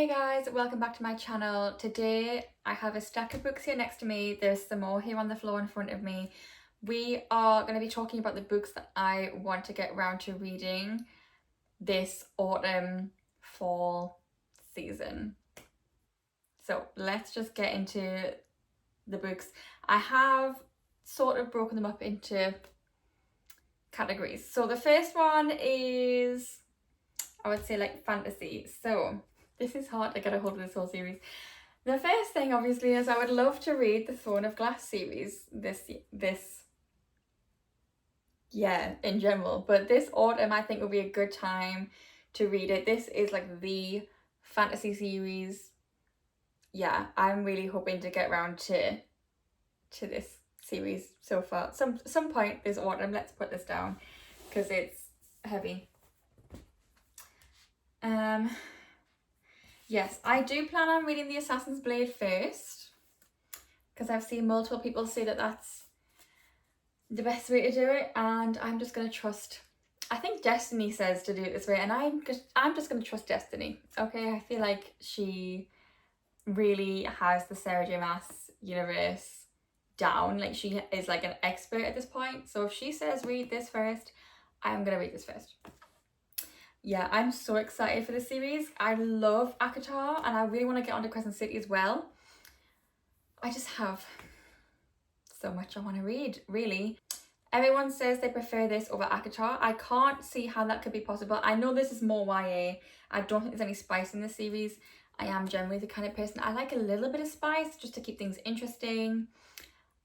Hey guys, welcome back to my channel. Today I have a stack of books here next to me. There's some more here on the floor in front of me. We are going to be talking about the books that I want to get around to reading this autumn fall season. So let's just get into the books. I have sort of broken them up into categories. So the first one is, I would say, like fantasy. So this is hard to get a hold of this whole series. The first thing, obviously, is I would love to read the Throne of Glass series in general. But this autumn, I think, will be a good time to read it. This is like the fantasy series. Yeah, I'm really hoping to get around to this series so far. Some point this autumn. Let's put this down because it's heavy. Yes, I do plan on reading The Assassin's Blade first because I've seen multiple people say that that's the best way to do it, and I'm just going to trust. I think Destiny says to do it this way, and I'm just going to trust Destiny. Okay, I feel like she really has the Sarah J Maas universe down. Like, she is like an expert at this point. So if she says read this first, I'm going to read this first. Yeah, I'm so excited for this series. I love ACOTAR and I really want to get onto Crescent City as well. I just have so much I want to read, really. Everyone says they prefer this over ACOTAR. I can't see how that could be possible. I know this is more YA. I don't think there's any spice in this series. I am generally the kind of person, I like a little bit of spice just to keep things interesting.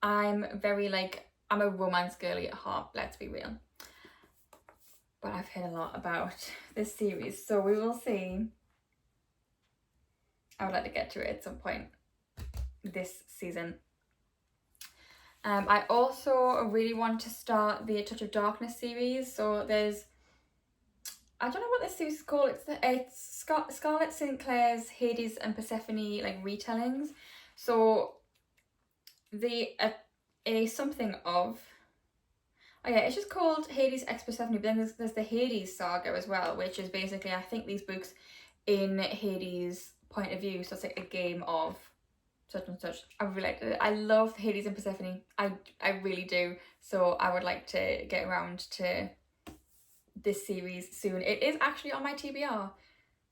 I'm a romance girly at heart, let's be real. But I've heard a lot about this series, so we will see. I would like to get to it at some point this season. I also really want to start the A Touch of Darkness series. So there's, I don't know what this series is called. It's Scarlett St. Clair's Hades and Persephone like retellings. So it's just called Hades x Persephone, but then there's the Hades saga as well, which is basically, I think, these books in Hades' point of view. So it's like a game of such and such. I really like it. I love Hades and Persephone. I really do. So I would like to get around to this series soon. It is actually on my TBR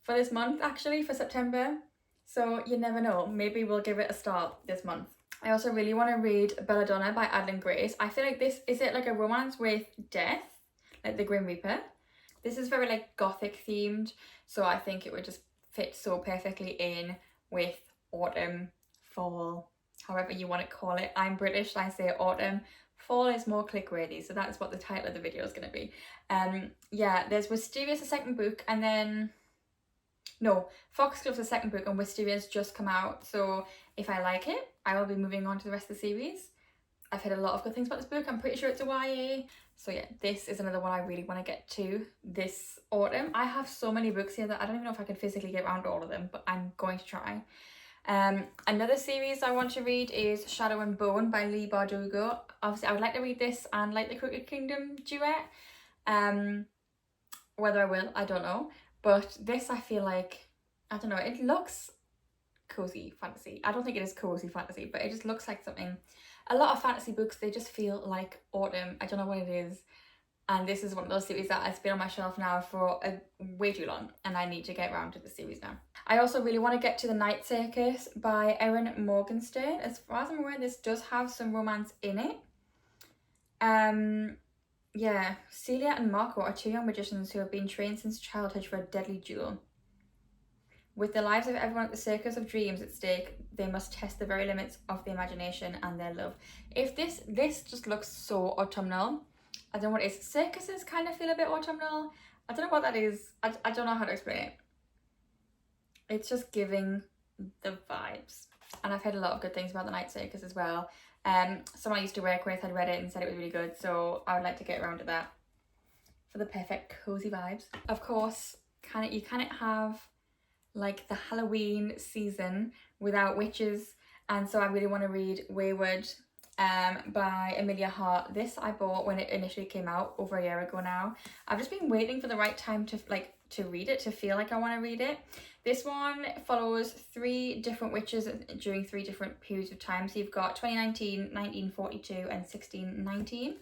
for this month, actually, for September. So you never know. Maybe we'll give it a start this month. I also really want to read Belladonna by Adlyn Grace. I feel like this, is it like a romance with death? Like the Grim Reaper? This is very like gothic themed. So I think it would just fit so perfectly in with autumn, fall, however you want to call it. I'm British, I say autumn. Fall is more click-worthy, so that's what the title of the video is going to be. Yeah, there's Wisteria's the second book, and then Foxglove's the second book, and Wisteria's just come out. So if I like it, I will be moving on to the rest of the series. I've heard a lot of good things about this book. I'm pretty sure it's a YA. So yeah, this is another one I really want to get to this autumn. I have so many books here that I don't even know if I can physically get around to all of them, but I'm going to try. Another series I want to read is Shadow and Bone by Leigh Bardugo. Obviously, I would like to read this and like the Crooked Kingdom duet. Whether I will, I don't know. But this, I feel like, I don't know, it looks cozy fantasy. I don't think it is cozy fantasy, but it just looks like something. A lot of fantasy books, they just feel like autumn. I don't know what it is. And this is one of those series that has been on my shelf now for way too long, and I need to get around to the series now. I also really want to get to The Night Circus by Erin Morgenstern. As far as I'm aware, this does have some romance in it. Yeah, Celia and Marco are two young magicians who have been trained since childhood for a deadly duel. With the lives of everyone at the Circus of Dreams at stake, they must test the very limits of the imagination and their love. If this just looks so autumnal. I don't know what it is. Circuses kind of feel a bit autumnal. I don't know what that is. I don't know how to explain it. It's just giving the vibes. And I've heard a lot of good things about The Night Circus as well. Someone I used to work with had read it and said it was really good, so I would like to get around to that for the perfect cozy vibes. Of course, you can't have like the Halloween season without witches, and so I really want to read Wayward by Amelia Hart. This I bought when it initially came out over a year ago now. I've just been waiting for the right time to read it, to feel like I want to read it. This one follows 3 different witches during 3 different periods of time. So you've got 2019, 1942 and 1619.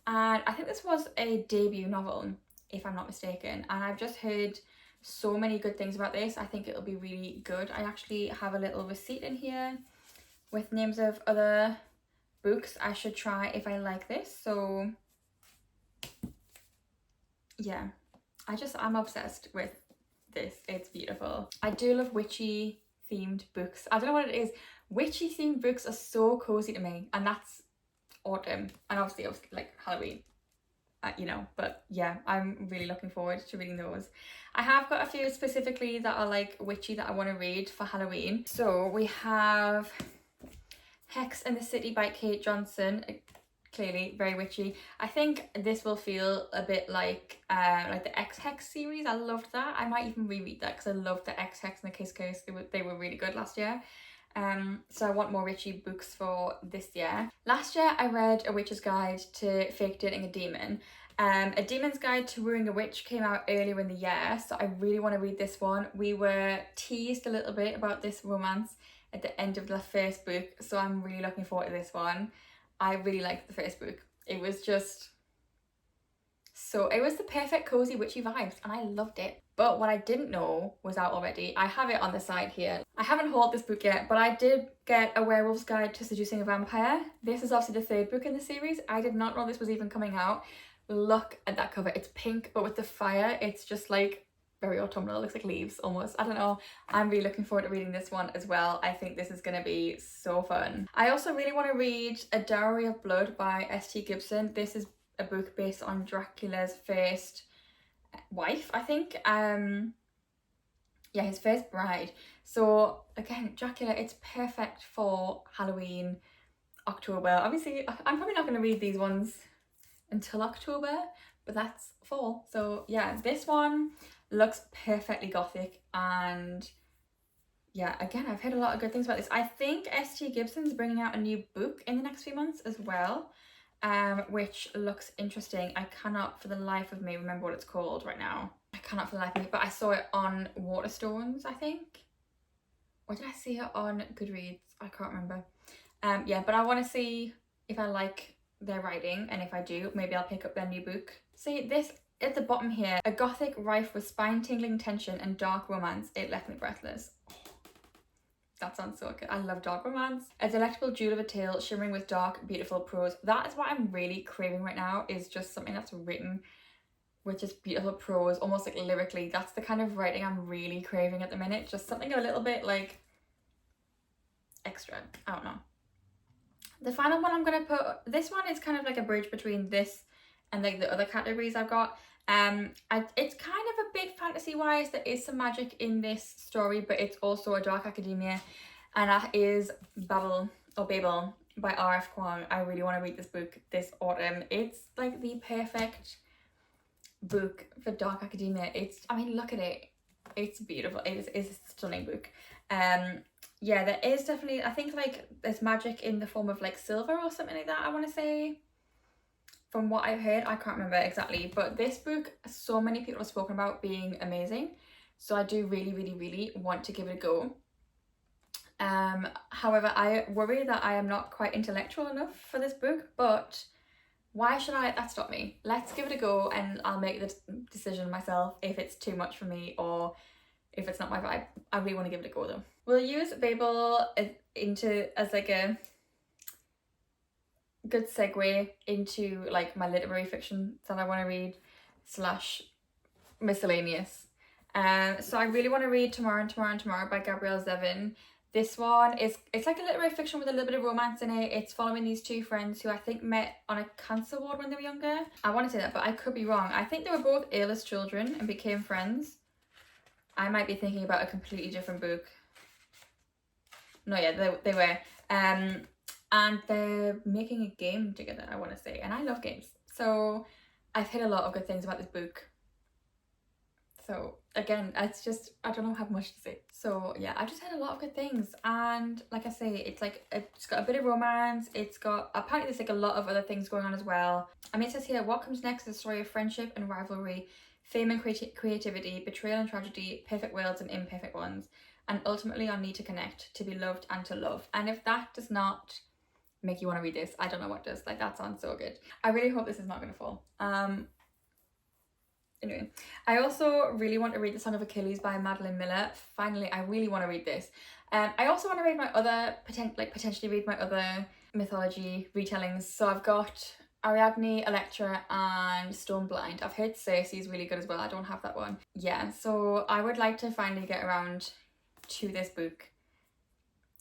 And I think this was a debut novel, if I'm not mistaken. And I've just heard so many good things about this. I think it'll be really good. I actually have a little receipt in here with names of other books I should try if I like this. So yeah, I'm obsessed with this. It's beautiful. I do love witchy themed books. I don't know what it is. Witchy themed books are so cozy to me, and that's autumn and obviously like Halloween, you know. But yeah, I'm really looking forward to reading those. I have got a few specifically that are like witchy that I want to read for Halloween. So we have Hex in the City by Kate Johnson. Clearly very witchy. I think this will feel a bit like the X-Hex series. I loved that. I might even reread that because I loved the X-Hex and the Kiss Case. They were really good last year. So I want more witchy books for this year. Last year I read A Witch's Guide to Fake Dating a Demon. A Demon's Guide to Wooing a Witch came out earlier in the year, so I really want to read this one. We were teased a little bit about this romance at the end of the first book, so I'm really looking forward to this one. I really liked the first book. It was just it was the perfect cozy witchy vibes and I loved it. But what I didn't know was out already. I have it on the side here. I haven't hauled this book yet, but I did get A Werewolf's Guide to Seducing a Vampire. This is obviously the 3rd book in the series. I did not know this was even coming out. Look at that cover. It's pink, but with the fire, it's just like very autumnal. It looks like leaves almost. I don't know. I'm really looking forward to reading this one as well. I think this is going to be so fun. I also really want to read A Dowry of Blood by S.T. Gibson. This is a book based on Dracula's first wife, I think. Yeah, his first bride. So again, Dracula, it's perfect for Halloween, October. Obviously, I'm probably not going to read these ones until October, but that's fall. So yeah, this one looks perfectly gothic, and yeah, again, I've heard a lot of good things about this. I think S.T. Gibson's bringing out a new book in the next few months as well, which looks interesting. I cannot for the life of me remember what it's called right now. I cannot for the life of me, but I saw it on Waterstones, I think. Or did I see it on Goodreads? I can't remember. Yeah, but I want to see if I like their writing, and if I do, maybe I'll pick up their new book. See, this at the bottom here, a gothic rife with spine-tingling tension and dark romance. It left me breathless. That sounds so good. I love dark romance. A delectable jewel of a tale shimmering with dark, beautiful prose. That is what I'm really craving right now, is just something that's written with just beautiful prose, almost like lyrically. That's the kind of writing I'm really craving at the minute. Just something a little bit like extra. I don't know. The final one I'm going to put, this one is kind of like a bridge between this and like the other categories I've got. It's kind of a bit fantasy wise. There is some magic in this story, but it's also a dark academia, and that is Babel by R.F. Kuang. I really want to read this book this autumn. It's like the perfect book for dark academia. I mean, look at it. It's beautiful. It is a stunning book. Yeah, there is definitely, I think like there's magic in the form of like silver or something like that, I want to say. From what I've heard, I can't remember exactly, but this book, so many people have spoken about being amazing. So I do really, really, really want to give it a go. However, I worry that I am not quite intellectual enough for this book, but why should I let that stop me? Let's give it a go, and I'll make the decision myself if it's too much for me or if it's not my vibe. I really want to give it a go though. We'll use Babel as like a good segue into like my literary fiction that I want to read / miscellaneous. So I really want to read Tomorrow and Tomorrow and Tomorrow by Gabrielle Zevin. This one it's like a literary fiction with a little bit of romance in it. It's following these 2 friends who I think met on a cancer ward when they were younger. I want to say that, but I could be wrong. I think they were both ill as children and became friends. I might be thinking about a completely different book. No, yeah, they were. And they're making a game together, I want to say. And I love games. So I've heard a lot of good things about this book. So again, it's just, I don't know how much to say. So yeah, I just had a lot of good things, and like I say, it's like, it's got a bit of romance, it's got, apparently there's like a lot of other things going on as well. I mean, it says here, what comes next is a story of friendship and rivalry, fame and creativity, betrayal and tragedy, perfect worlds and imperfect ones, and ultimately our need to connect, to be loved and to love. And if that does not make you want to read this, I don't know what does. Like, that sounds so good. I really hope this is not going to fall. Anyway, I also really want to read The Song of Achilles by Madeline Miller. Finally, I really want to read this. I also want to read my other, potentially read my other mythology retellings. So I've got Ariadne, Electra and Stoneblind. I've heard Circe's really good as well. I don't have that one. Yeah, so I would like to finally get around to this book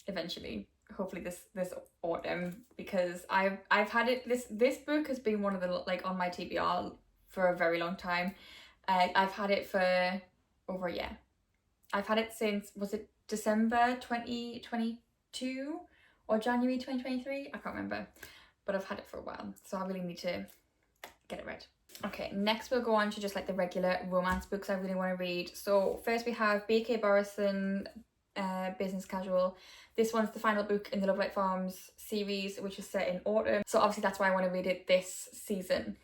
eventually. Hopefully this autumn, because I've had it, this book has been one of the, like, on my TBR for a very long time. I've had it for over a year. I've had it since, was it December 2022 or January 2023? I can't remember, but I've had it for a while, so I really need to get it read. Okay, next we'll go on to just like the regular romance books I really want to read. So first we have B.K. Borison, Business Casual. This one's the final book in the Love Light Farms series, which is set in autumn. So obviously that's why I want to read it this season.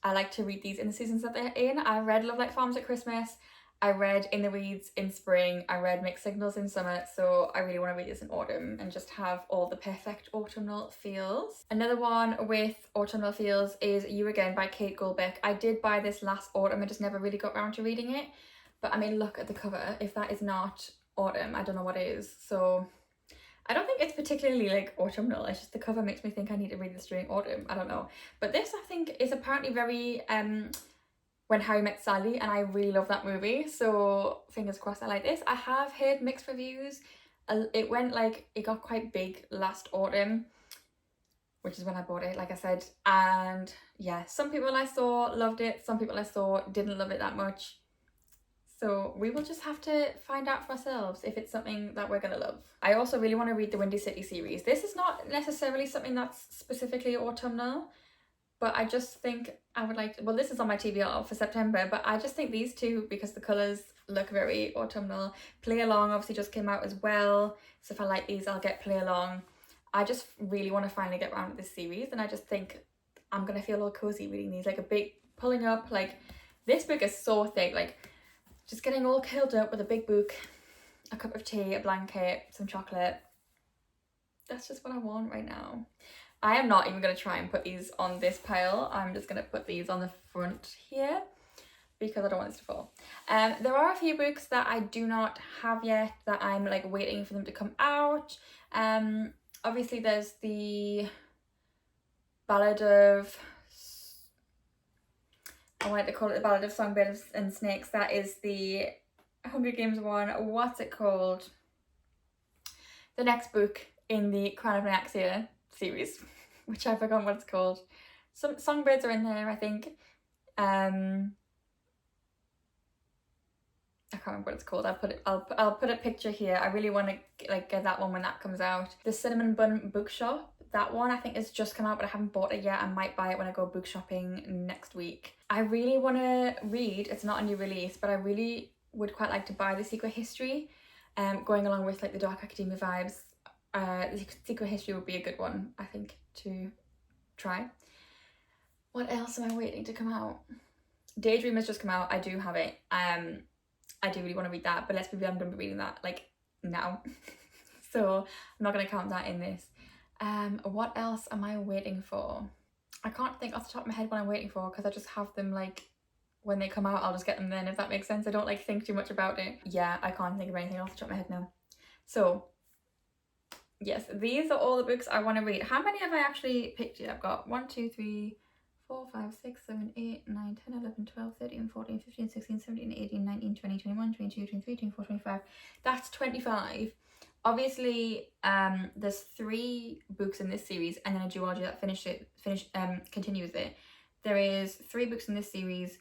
I like to read these in the seasons that they're in. I read Love Light Farms at Christmas. I read In the Weeds in spring. I read Mixed Signals in summer. So I really want to read this in autumn and just have all the perfect autumnal feels. Another one with autumnal feels is You Again by Kate Goldbeck. I did buy this last autumn. I just never really got around to reading it. But I mean, look at the cover. If that is not autumn, I don't know what is. So I don't think it's particularly like autumnal, it's just the cover makes me think I need to read this during autumn. I don't know. But this, I think, is apparently very When Harry Met Sally, and I really love that movie, so fingers crossed I like this. I have heard mixed reviews. It got quite big last autumn, which is when I bought it, like I said, and yeah, some people I saw loved it, some people I saw didn't love it that much. So we will just have to find out for ourselves if it's something that we're gonna love. I also really want to read the Windy City series. This is not necessarily something that's specifically autumnal, but I just think I would like to, well, this is on my TBR for September, but I just think these two, because the colours look very autumnal. Play Along obviously just came out as well, so if I like these, I'll get Play Along. I just really want to finally get around to this series, and I just think I'm gonna feel all cozy reading these, like a big pulling up, like this book is so thick, like just getting all curled up with a big book, a cup of tea, a blanket, some chocolate. That's just what I want right now. I am not even going to try and put these on this pile. I'm just going to put these on the front here because I don't want this to fall. There are a few books that I do not have yet that I'm like waiting for them to come out. Obviously there's the Ballad of, I wanted to call it the Ballad of Songbirds and Snakes. That is the Hunger Games one. What's it called? The next book in the Crown of Nyaxia series, which I forgot what it's called. Some songbirds are in there, I think. I can't remember what it's called. I'll put a picture here. I really want to like get that one when that comes out. The Cinnamon Bun Bookshop. That one I think has just come out, but I haven't bought it yet. I might buy it when I go book shopping next week. I really want to read, it's not a new release, but I really would quite like to buy The Secret History, going along with like the Dark Academia vibes. The Secret History would be a good one, I think, to try. What else am I waiting to come out? Daydream has just come out. I do have it. I do really want to read that, but let's be real, I'm going to be reading that like now. So I'm not going to count that in this. What else am I waiting for? I can't think off the top of my head what I'm waiting for, because I just have them like when they come out, I'll just get them then, if that makes sense. I don't like think too much about it. Yeah, I can't think of anything off the top of my head now. So yes, these are all the books I want to read. How many have I actually picked yet? I've got 1, 2, 3, 4, 5, 6, 7, 8, 9, 10, 11, 12, 13, 14, 15, 16, 17, 18, 19, 20, 21, 22, 23, 24, 25. That's 25. Obviously, there's 3 books in this series and then a duology that continues it. There is 3 books in this series,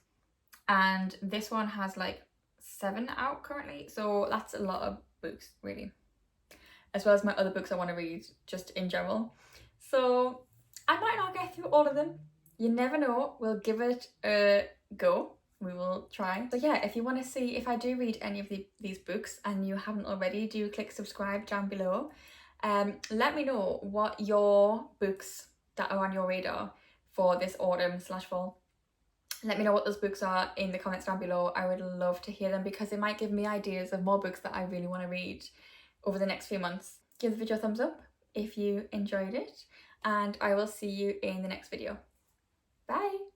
and this one has like 7 out currently, so that's a lot of books really, as well as my other books I want to read just in general. So I might not get through all of them, you never know. We'll give it a go. we will try. So yeah, if you want to see if I do read any of these books and you haven't already, do click subscribe down below. Let me know what your books that are on your radar for this autumn/fall. Let me know what those books are in the comments down below. I would love to hear them because it might give me ideas of more books that I really want to read over the next few months. Give the video a thumbs up if you enjoyed it, and I will see you in the next video. Bye!